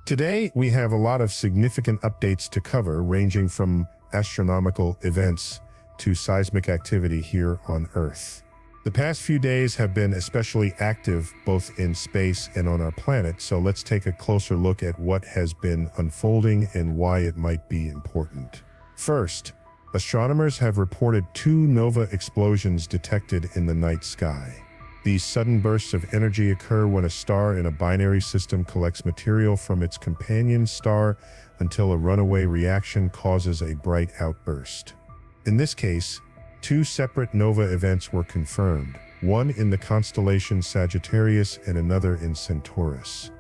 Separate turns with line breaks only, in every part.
Today, we have a lot of significant updates to cover, ranging from astronomical events to seismic activity here on Earth. The past few days have been especially active both in space and on our planet, so let's take a closer look at what has been unfolding and why it might be important. First, astronomers have reported 2 nova explosions detected in the night sky. These sudden bursts of energy occur when a star in a binary system collects material from its companion star until a runaway reaction causes a bright outburst. In this case, 2 separate nova events were confirmed, one in the constellation Sagittarius and another in Centaurus.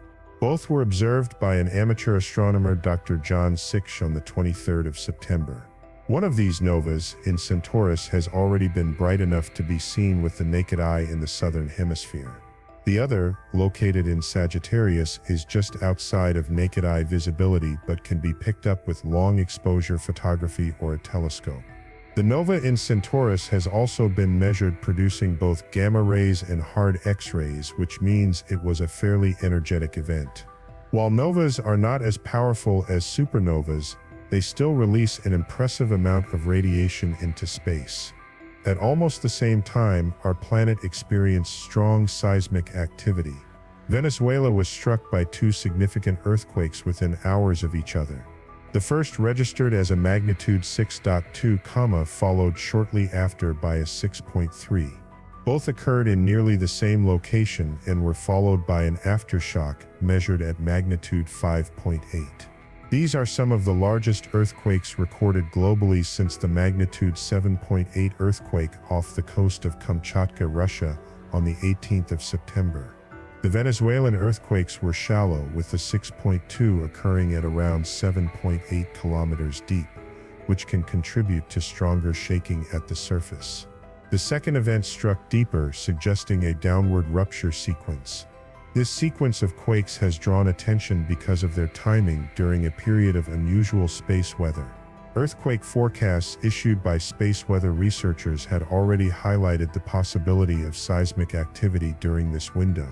Both were observed by an amateur astronomer, Dr. John Sixch, on the 23rd of September. One of these novas, in Centaurus, has already been bright enough to be seen with the naked eye in the southern hemisphere. The other, located in Sagittarius, is just outside of naked eye visibility but can be picked up with long exposure photography or a telescope. The nova in Centaurus has also been measured producing both gamma rays and hard X-rays, which means it was a fairly energetic event. While novas are not as powerful as supernovas, they still release an impressive amount of radiation into space. At almost the same time, our planet experienced strong seismic activity. Venezuela was struck by 2 significant earthquakes within hours of each other. The first, registered as a magnitude 6.2, followed shortly after by a 6.3. Both occurred in nearly the same location and were followed by an aftershock measured at magnitude 5.8. These are some of the largest earthquakes recorded globally since the magnitude 7.8 earthquake off the coast of Kamchatka, Russia, on the 18th of September. The Venezuelan earthquakes were shallow, with the 6.2 occurring at around 7.8 kilometers deep, which can contribute to stronger shaking at the surface. The second event struck deeper, suggesting a downward rupture sequence. This sequence of quakes has drawn attention because of their timing during a period of unusual space weather. Earthquake forecasts issued by space weather researchers had already highlighted the possibility of seismic activity during this window.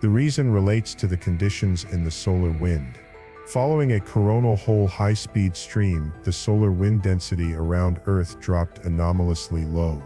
The reason relates to the conditions in the solar wind. Following a coronal hole high-speed stream, the solar wind density around Earth dropped anomalously low.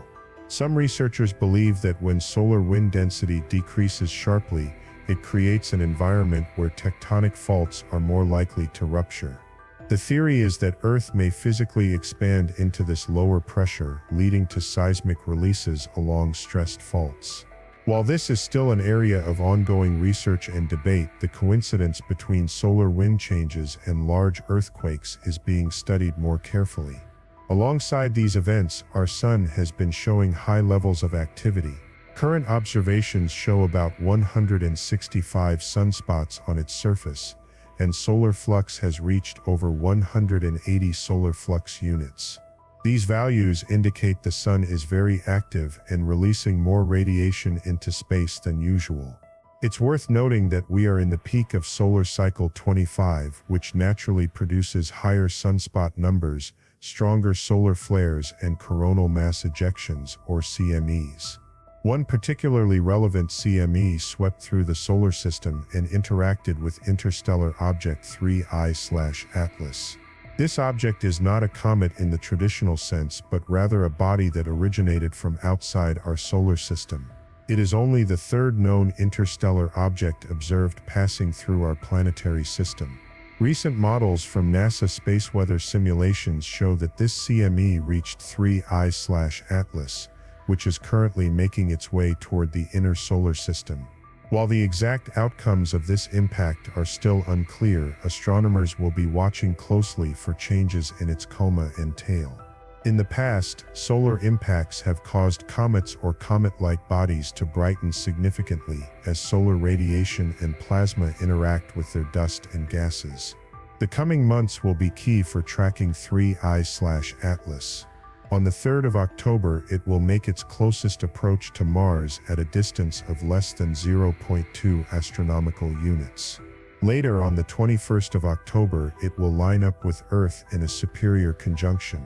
Some researchers believe that when solar wind density decreases sharply, it creates an environment where tectonic faults are more likely to rupture. The theory is that Earth may physically expand into this lower pressure, leading to seismic releases along stressed faults. While this is still an area of ongoing research and debate, the coincidence between solar wind changes and large earthquakes is being studied more carefully. Alongside these events, our Sun has been showing high levels of activity. Current observations show about 165 sunspots on its surface, and solar flux has reached over 180 solar flux units. These values indicate the Sun is very active and releasing more radiation into space than usual. It's worth noting that we are in the peak of solar cycle 25, which naturally produces higher sunspot numbers, stronger solar flares, and coronal mass ejections, or CMEs. One particularly relevant CME swept through the solar system and interacted with interstellar object 3I/Atlas. This object is not a comet in the traditional sense, but rather a body that originated from outside our solar system. It is only the 3rd known interstellar object observed passing through our planetary system. Recent models from NASA space weather simulations show that this CME reached 3I/Atlas, which is currently making its way toward the inner solar system. While the exact outcomes of this impact are still unclear, astronomers will be watching closely for changes in its coma and tail. In the past, solar impacts have caused comets or comet-like bodies to brighten significantly as solar radiation and plasma interact with their dust and gases. The coming months will be key for tracking 3I/Atlas. On the 3rd of October, it will make its closest approach to Mars at a distance of less than 0.2 astronomical units. Later, on the 21st of October, it will line up with Earth in a superior conjunction.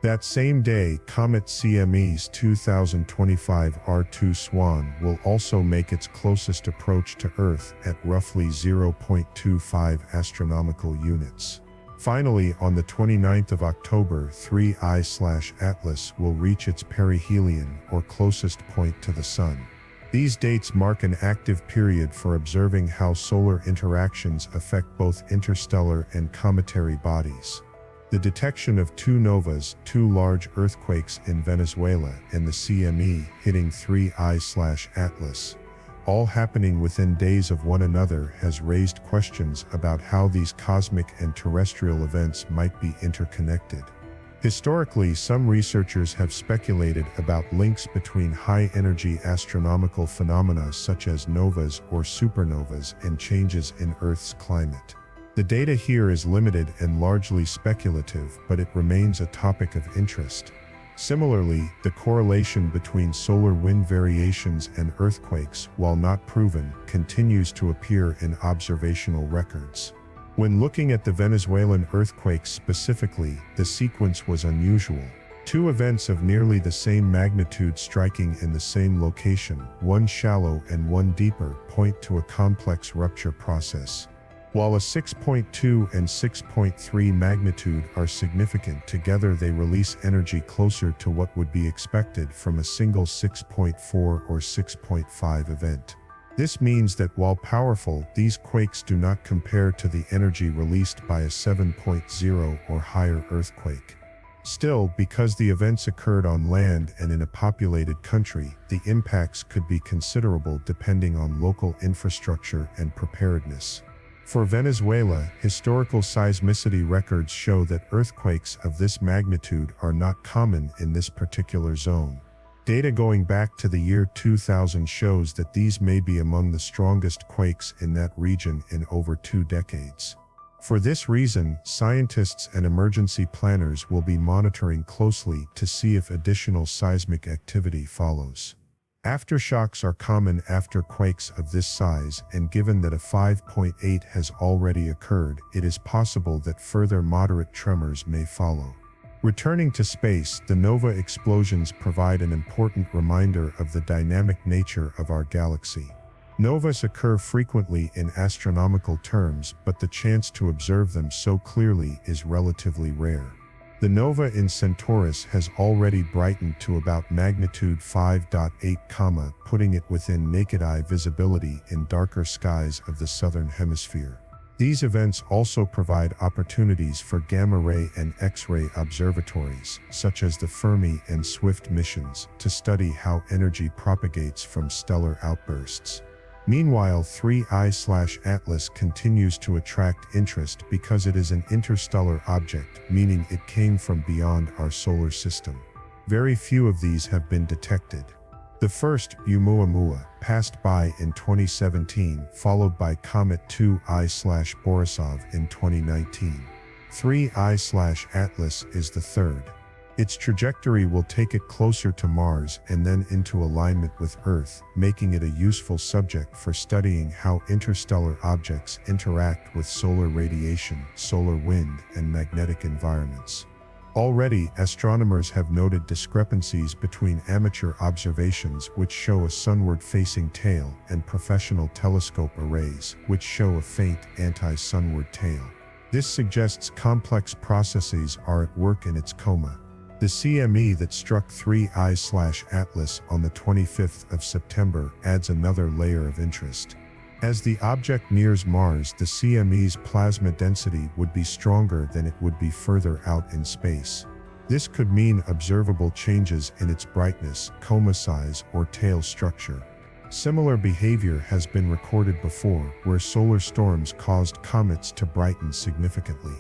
That same day, comet CME's 2025 R2 Swan will also make its closest approach to Earth at roughly 0.25 astronomical units. Finally, on the 29th of October, 3I/Atlas will reach its perihelion, or closest point to the Sun. These dates mark an active period for observing how solar interactions affect both interstellar and cometary bodies. The detection of two novas, two large earthquakes in Venezuela, and the CME hitting 3I/Atlas, all happening within days of one another, has raised questions about how these cosmic and terrestrial events might be interconnected. Historically, some researchers have speculated about links between high-energy astronomical phenomena such as novas or supernovas and changes in Earth's climate. The data here is limited and largely speculative, but it remains a topic of interest. Similarly, the correlation between solar wind variations and earthquakes, while not proven, continues to appear in observational records. When looking at the Venezuelan earthquakes specifically, the sequence was unusual. Two events of nearly the same magnitude striking in the same location, one shallow and one deeper, point to a complex rupture process. While a 6.2 and 6.3 magnitude are significant, together they release energy closer to what would be expected from a single 6.4 or 6.5 event. This means that while powerful, these quakes do not compare to the energy released by a 7.0 or higher earthquake. Still, because the events occurred on land and in a populated country, the impacts could be considerable depending on local infrastructure and preparedness. For Venezuela, historical seismicity records show that earthquakes of this magnitude are not common in this particular zone. Data going back to the year 2000 shows that these may be among the strongest quakes in that region in over 2 decades. For this reason, scientists and emergency planners will be monitoring closely to see if additional seismic activity follows. Aftershocks are common after quakes of this size, and given that a 5.8 has already occurred, it is possible that further moderate tremors may follow. Returning to space, the nova explosions provide an important reminder of the dynamic nature of our galaxy. Novas occur frequently in astronomical terms, but the chance to observe them so clearly is relatively rare. The nova in Centaurus has already brightened to about magnitude 5.8, putting it within naked eye visibility in darker skies of the southern hemisphere. These events also provide opportunities for gamma-ray and X-ray observatories, such as the Fermi and Swift missions, to study how energy propagates from stellar outbursts. Meanwhile, 3I/Atlas continues to attract interest because it is an interstellar object, meaning it came from beyond our solar system. Very few of these have been detected. The first, Oumuamua, passed by in 2017, followed by Comet 2I/Borisov in 2019. 3I/Atlas is the third. Its trajectory will take it closer to Mars and then into alignment with Earth, making it a useful subject for studying how interstellar objects interact with solar radiation, solar wind, and magnetic environments. Already, astronomers have noted discrepancies between amateur observations which show a sunward-facing tail and professional telescope arrays which show a faint anti-sunward tail. This suggests complex processes are at work in its coma. The CME that struck 3I/Atlas on the 25th of September adds another layer of interest. As the object nears Mars, the CME's plasma density would be stronger than it would be further out in space. This could mean observable changes in its brightness, coma size, or tail structure. Similar behavior has been recorded before, where solar storms caused comets to brighten significantly.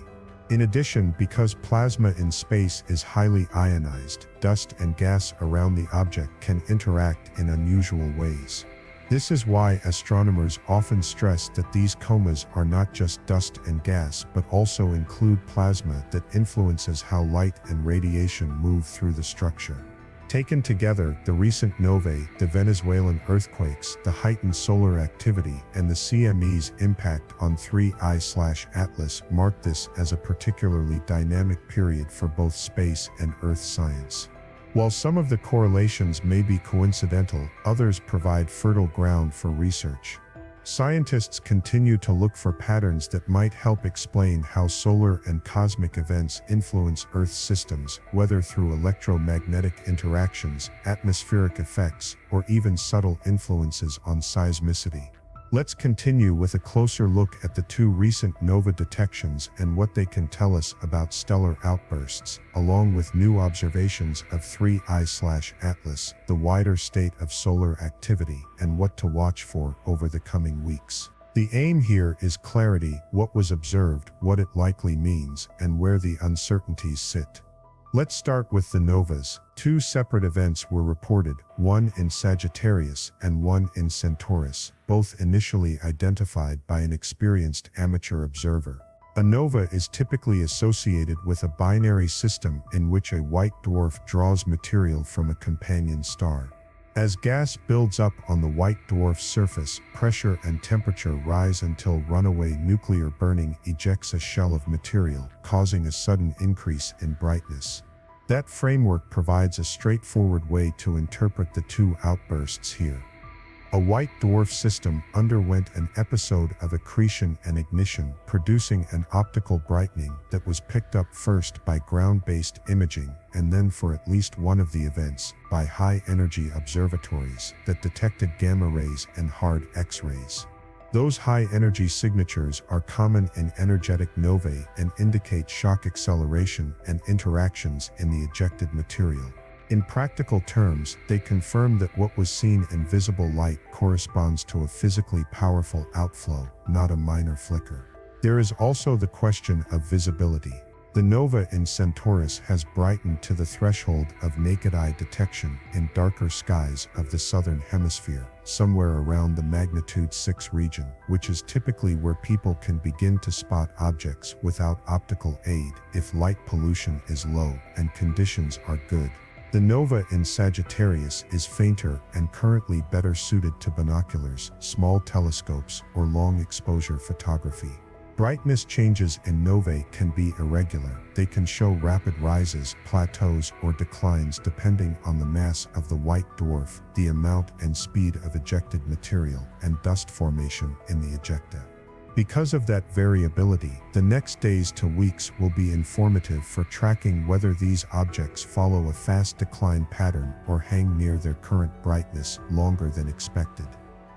In addition, because plasma in space is highly ionized, dust and gas around the object can interact in unusual ways. This is why astronomers often stress that these comas are not just dust and gas but also include plasma that influences how light and radiation move through the structure. Taken together, the recent novae, the Venezuelan earthquakes, the heightened solar activity, and the CME's impact on 3I/Atlas mark this as a particularly dynamic period for both space and Earth science. While some of the correlations may be coincidental, others provide fertile ground for research. Scientists continue to look for patterns that might help explain how solar and cosmic events influence Earth's systems, whether through electromagnetic interactions, atmospheric effects, or even subtle influences on seismicity. Let's continue with a closer look at the two recent nova detections and what they can tell us about stellar outbursts, along with new observations of 3I/Atlas, the wider state of solar activity, and what to watch for over the coming weeks. The aim here is clarity: what was observed, what it likely means, and where the uncertainties sit. Let's start with the novas. Two separate events were reported, one in Sagittarius and one in Centaurus, both initially identified by an experienced amateur observer. A nova is typically associated with a binary system in which a white dwarf draws material from a companion star. As gas builds up on the white dwarf's surface, pressure and temperature rise until runaway nuclear burning ejects a shell of material, causing a sudden increase in brightness. That framework provides a straightforward way to interpret the two outbursts here. A white dwarf system underwent an episode of accretion and ignition, producing an optical brightening that was picked up first by ground-based imaging, and then, for at least one of the events, by high-energy observatories that detected gamma rays and hard X-rays. Those high-energy signatures are common in energetic novae and indicate shock acceleration and interactions in the ejected material. In practical terms, they confirm that what was seen in visible light corresponds to a physically powerful outflow, not a minor flicker. There is also the question of visibility. The nova in Centaurus has brightened to the threshold of naked eye detection in darker skies of the southern hemisphere, somewhere around the magnitude 6 region, which is typically where people can begin to spot objects without optical aid if light pollution is low and conditions are good. The nova in Sagittarius is fainter and currently better suited to binoculars, small telescopes, or long-exposure photography. Brightness changes in novae can be irregular. They can show rapid rises, plateaus, or declines depending on the mass of the white dwarf, the amount and speed of ejected material, and dust formation in the ejecta. Because of that variability, the next days to weeks will be informative for tracking whether these objects follow a fast decline pattern or hang near their current brightness longer than expected.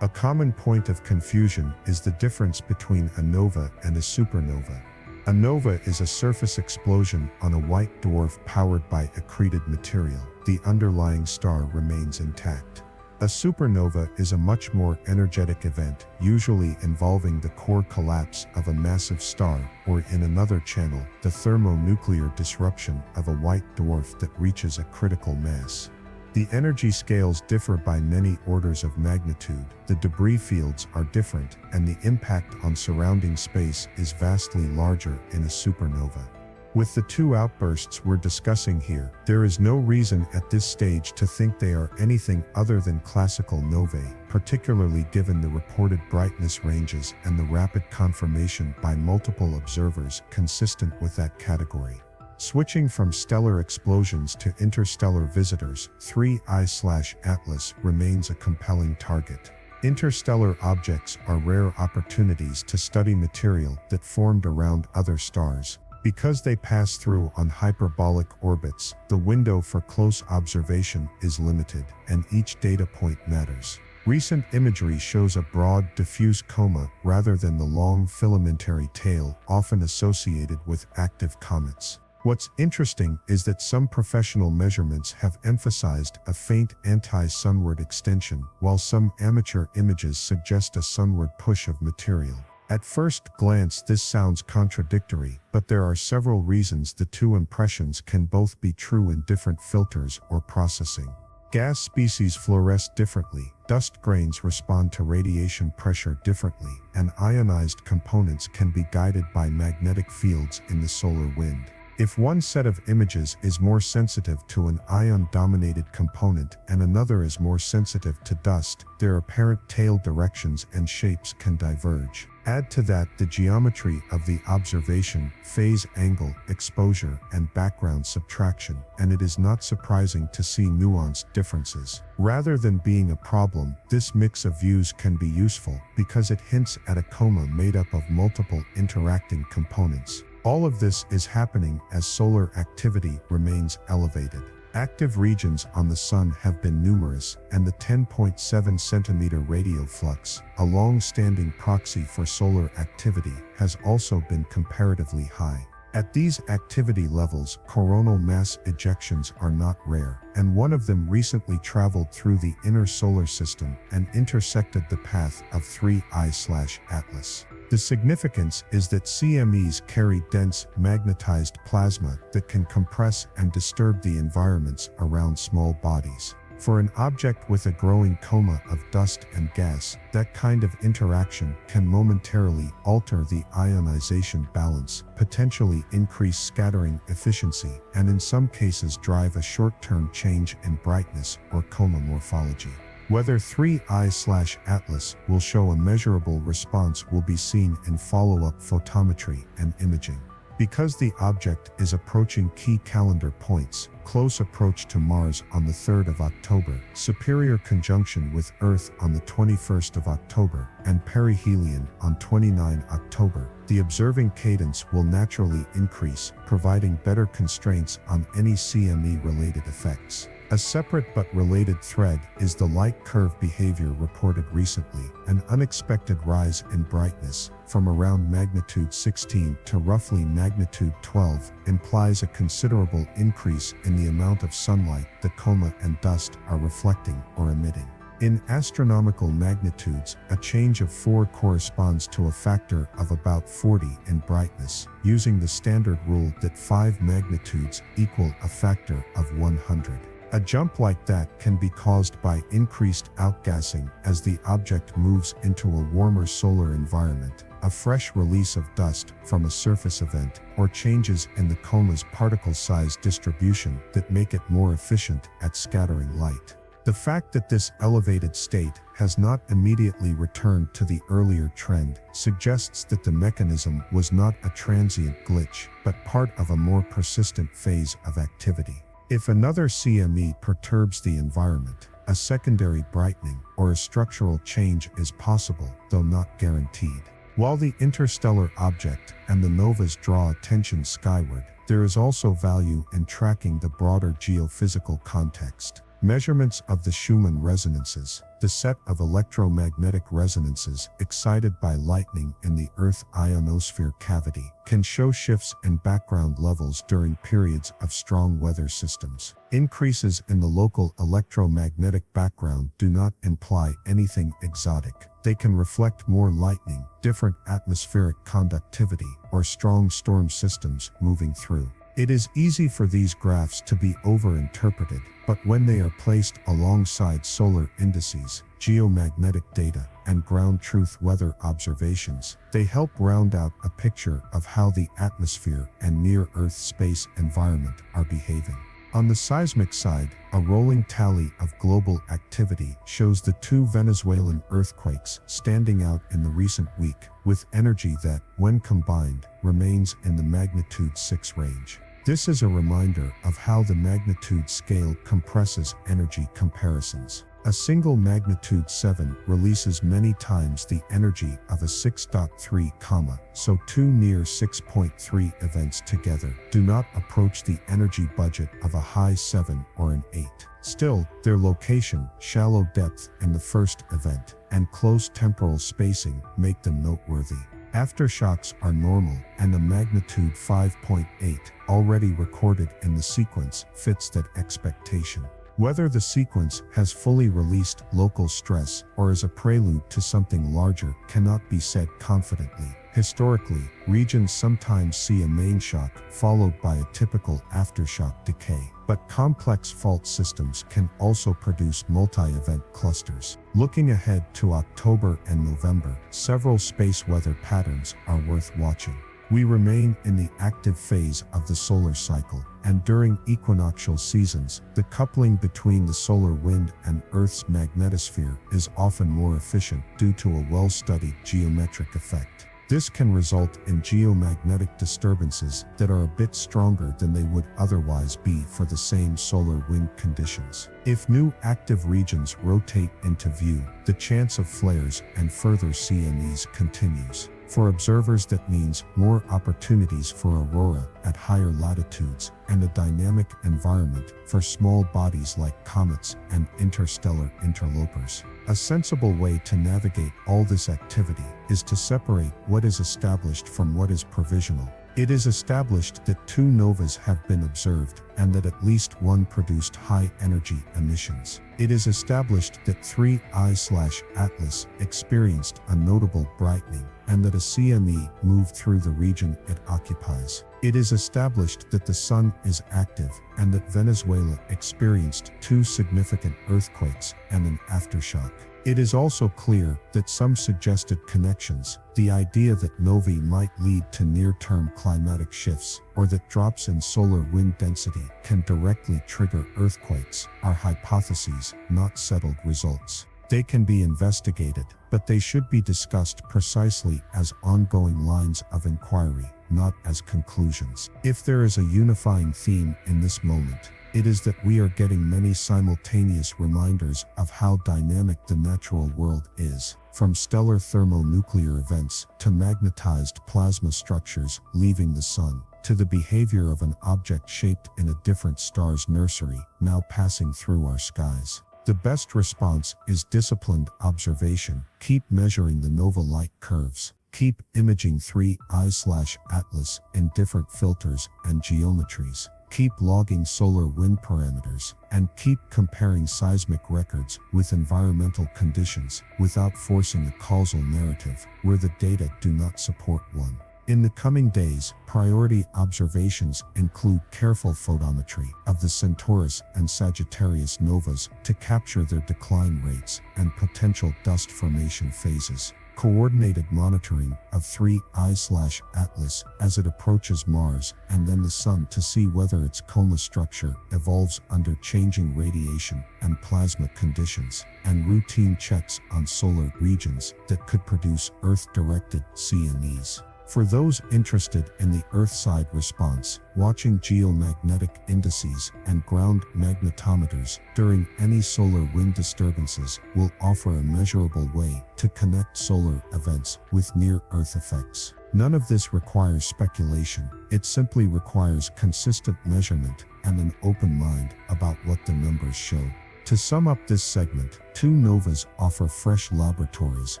A common point of confusion is the difference between a nova and a supernova. A nova is a surface explosion on a white dwarf powered by accreted material. The underlying star remains intact. A supernova is a much more energetic event, usually involving the core collapse of a massive star, or in another channel, the thermonuclear disruption of a white dwarf that reaches a critical mass. The energy scales differ by many orders of magnitude, the debris fields are different, and the impact on surrounding space is vastly larger in a supernova. With the two outbursts we're discussing here, there is no reason at this stage to think they are anything other than classical novae, particularly given the reported brightness ranges and the rapid confirmation by multiple observers consistent with that category. Switching from stellar explosions to interstellar visitors, 3I/Atlas remains a compelling target. Interstellar objects are rare opportunities to study material that formed around other stars. Because they pass through on hyperbolic orbits, the window for close observation is limited, and each data point matters. Recent imagery shows a broad, diffuse coma rather than the long filamentary tail often associated with active comets. What's interesting is that some professional measurements have emphasized a faint anti-sunward extension, while some amateur images suggest a sunward push of material. At first glance, this sounds contradictory, but there are several reasons the two impressions can both be true in different filters or processing. Gas species fluoresce differently, dust grains respond to radiation pressure differently, and ionized components can be guided by magnetic fields in the solar wind. If one set of images is more sensitive to an ion-dominated component and another is more sensitive to dust, their apparent tail directions and shapes can diverge. Add to that the geometry of the observation, phase angle, exposure, and background subtraction, and it is not surprising to see nuanced differences. Rather than being a problem, this mix of views can be useful because it hints at a coma made up of multiple interacting components. All of this is happening as solar activity remains elevated. Active regions on the Sun have been numerous, and the 10.7 centimeter radial flux, a long-standing proxy for solar activity, has also been comparatively high. At these activity levels, coronal mass ejections are not rare, and one of them recently traveled through the inner solar system and intersected the path of 3I/Atlas. The significance is that CMEs carry dense, magnetized plasma that can compress and disturb the environments around small bodies. For an object with a growing coma of dust and gas, that kind of interaction can momentarily alter the ionization balance, potentially increase scattering efficiency, and in some cases drive a short-term change in brightness or coma morphology. Whether 3I/Atlas will show a measurable response will be seen in follow-up photometry and imaging. Because the object is approaching key calendar points, close approach to Mars on the 3rd of October, superior conjunction with Earth on the 21st of October, and perihelion on 29 October, the observing cadence will naturally increase, providing better constraints on any CME-related effects. A separate but related thread is the light curve behavior reported recently. An unexpected rise in brightness, from around magnitude 16 to roughly magnitude 12, implies a considerable increase in the amount of sunlight the coma and dust are reflecting or emitting. In astronomical magnitudes, a change of 4 corresponds to a factor of about 40 in brightness, using the standard rule that 5 magnitudes equal a factor of 100. A jump like that can be caused by increased outgassing as the object moves into a warmer solar environment, a fresh release of dust from a surface event, or changes in the coma's particle size distribution that make it more efficient at scattering light. The fact that this elevated state has not immediately returned to the earlier trend suggests that the mechanism was not a transient glitch, but part of a more persistent phase of activity. If another CME perturbs the environment, a secondary brightening or a structural change is possible, though not guaranteed. While the interstellar object and the novas draw attention skyward, there is also value in tracking the broader geophysical context. Measurements of the Schumann resonances, the set of electromagnetic resonances excited by lightning in the Earth ionosphere cavity, can show shifts in background levels during periods of strong weather systems. Increases in the local electromagnetic background do not imply anything exotic. They can reflect more lightning, different atmospheric conductivity, or strong storm systems moving through. It is easy for these graphs to be overinterpreted, but when they are placed alongside solar indices, geomagnetic data, and ground truth weather observations, they help round out a picture of how the atmosphere and near-Earth space environment are behaving. On the seismic side, a rolling tally of global activity shows the 2 Venezuelan earthquakes standing out in the recent week, with energy that, when combined, remains in the magnitude 6 range. This is a reminder of how the magnitude scale compresses energy comparisons. A single magnitude 7 releases many times the energy of a 6.3, so 2 near 6.3 events together do not approach the energy budget of a high 7 or an 8. Still, their location, shallow depth in the first event, and close temporal spacing make them noteworthy. Aftershocks are normal, and a magnitude 5.8, already recorded in the sequence, fits that expectation. Whether the sequence has fully released local stress or is a prelude to something larger cannot be said confidently. Historically, regions sometimes see a main shock followed by a typical aftershock decay, but complex fault systems can also produce multi-event clusters. Looking ahead to October and November, several space weather patterns are worth watching.
We remain in the active phase of the solar cycle, and during equinoctial seasons, the coupling between the solar wind and Earth's magnetosphere is often more efficient due to a well-studied geometric effect. This can result in geomagnetic disturbances that are a bit stronger than they would otherwise be for the same solar wind conditions. If new active regions rotate into view, the chance of flares and further CMEs continues. For observers, that means more opportunities for aurora at higher latitudes and a dynamic environment for small bodies like comets and interstellar interlopers. A sensible way to navigate all this activity is to separate what is established from what is provisional. It is established that 2 novas have been observed and that at least one produced high-energy emissions. It is established that 3 I/Atlas experienced a notable brightening and that a CME moved through the region it occupies. It is established that the Sun is active and that Venezuela experienced 2 significant earthquakes and an aftershock. It is also clear that some suggested connections, the idea that novae might lead to near-term climatic shifts, or that drops in solar wind density can directly trigger earthquakes, are hypotheses, not settled results. They can be investigated, but they should be discussed precisely as ongoing lines of inquiry, not as conclusions. If there is a unifying theme in this moment, it is that we are getting many simultaneous reminders of how dynamic the natural world is, from stellar thermonuclear events to magnetized plasma structures leaving the Sun, to the behavior of an object shaped in a different star's nursery, now passing through our skies. The best response is disciplined observation. Keep measuring the nova light curves. Keep imaging 3 I/Atlas in different filters and geometries. Keep logging solar wind parameters, and keep comparing seismic records with environmental conditions without forcing a causal narrative where the data do not support one. In the coming days, priority observations include careful photometry of the Centaurus and Sagittarius novas to capture their decline rates and potential dust formation phases. Coordinated monitoring of 3 I/Atlas as it approaches Mars and then the Sun to see whether its coma structure evolves under changing radiation and plasma conditions, and routine checks on solar regions that could produce Earth-directed CMEs. For those interested in the Earth-side response, watching geomagnetic indices and ground magnetometers during any solar wind disturbances will offer a measurable way to connect solar events with near-Earth effects. None of this requires speculation, it simply requires consistent measurement and an open mind about what the numbers show. To sum up this segment, 2 novas offer fresh laboratories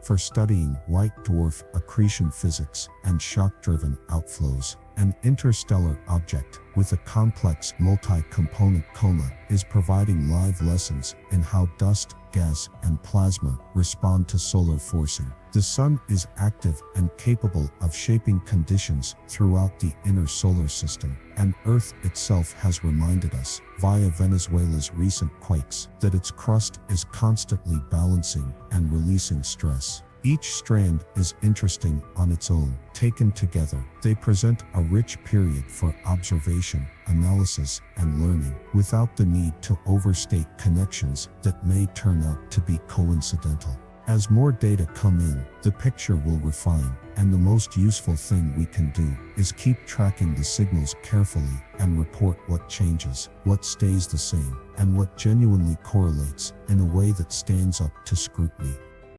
for studying white dwarf accretion physics and shock-driven outflows. An interstellar object with a complex multi-component coma is providing live lessons in how dust, gas, and plasma respond to solar forcing. The Sun is active and capable of shaping conditions throughout the inner solar system, and Earth itself has reminded us, via Venezuela's recent quakes, that its crust is constantly balancing and releasing stress. Each strand is interesting on its own. Taken together, they present a rich period for observation, analysis, and learning, without the need to overstate connections that may turn out to be coincidental. As more data come in, the picture will refine, and the most useful thing we can do is keep tracking the signals carefully and report what changes, what stays the same, and what genuinely correlates in a way that stands up to scrutiny.